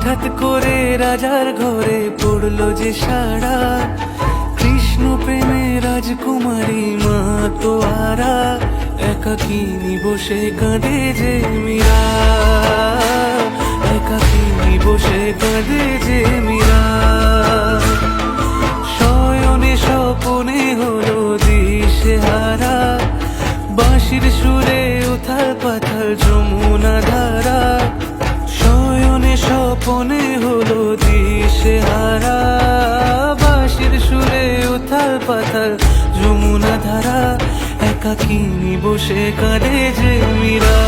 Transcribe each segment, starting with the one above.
হঠাৎ করে রাজার ঘরে পড়লো যে সাড়া, কৃষ্ণ প্রেমে রাজকুমারী মা তো আরা, একাকিনী বসে কাঁদে যে মীরা, একাকিনী বসে কাঁদে যে মীরা। শয়নে স্বপনে হলো দিশেহারা, বাঁশির সুরে উথাল পাথাল যমুনা ধারা। শয়নে স্বপনে হলো দিশেহারা, বাঁশির সুরে উথাল পাথাল যমুনা ধারা, একাকিনী বসে কাঁদে যে মীরা,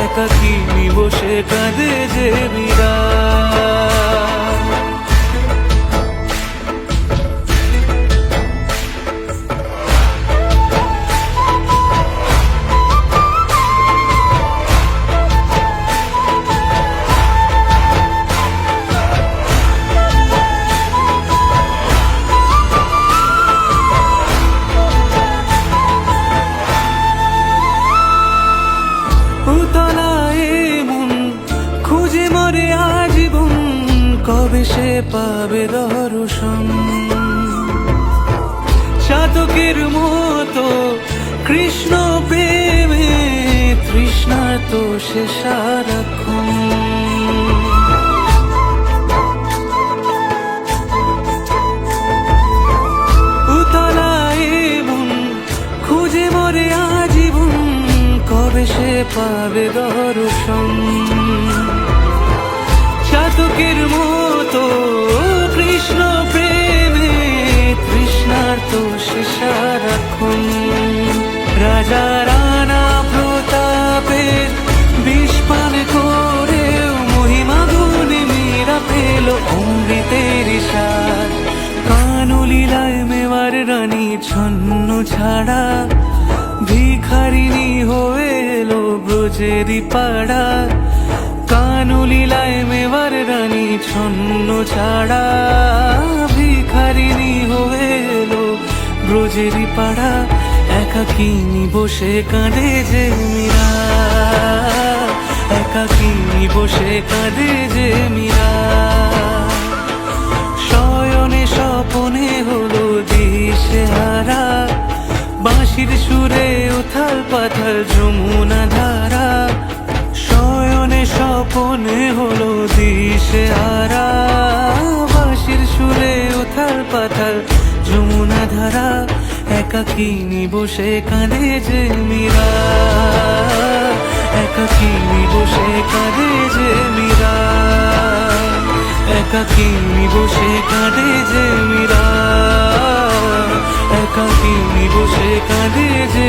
একাকিনী বসে কাঁদে যে মীরা। খুঁজে মরে আজীবন, কবে সে পাবে দর্শন। চাতকের মতো কৃষ্ণ প্রেমে তৃষ্ণা তো সে সারাক্ষণ। উতলায় মন খুঁজে মরে আজীবন, কবে সে পাবে দর্শন। চাতকের মতো কৃষ্ণ প্রেমে তৃষ্ণার্ত সে সারাক্ষণ। রাজা রানা প্রতাপের বিষ পান করে মহিমা গুণে মীরা পেল অমৃতের স্বাদ। কানলীলায় মেওয়ার রানী ছন্ন ছাড়া, ভিখারিনী হয়ে এলো ব্রজেরই পাড়া। কানলীলায় মেওয়ার রানী ছন্ন ছাড়া, ভিখারিনী হয়ে এলো ব্রজেরই পাড়া, একাকিনী বসে কাঁদে যে মীরা, একাকিনী বসে কাঁদে যে মীরা। শয়নে স্বপনে হলো দিশেহারা, বাঁশির সুরে উথাল পাথাল যমুনা ধারা। শয়নে স্বপনে হলো দিশেহারা, বাঁশির সুরে উথাল পাথাল যমুনা ধারা, একাকিনী বসে কাঁদে যে মীরা, একাকিনী বসে কাঁদে যে মীরা, একাকিনী বসে কাঁদে যে মীরা, একাকিনী বসে কাঁদে যে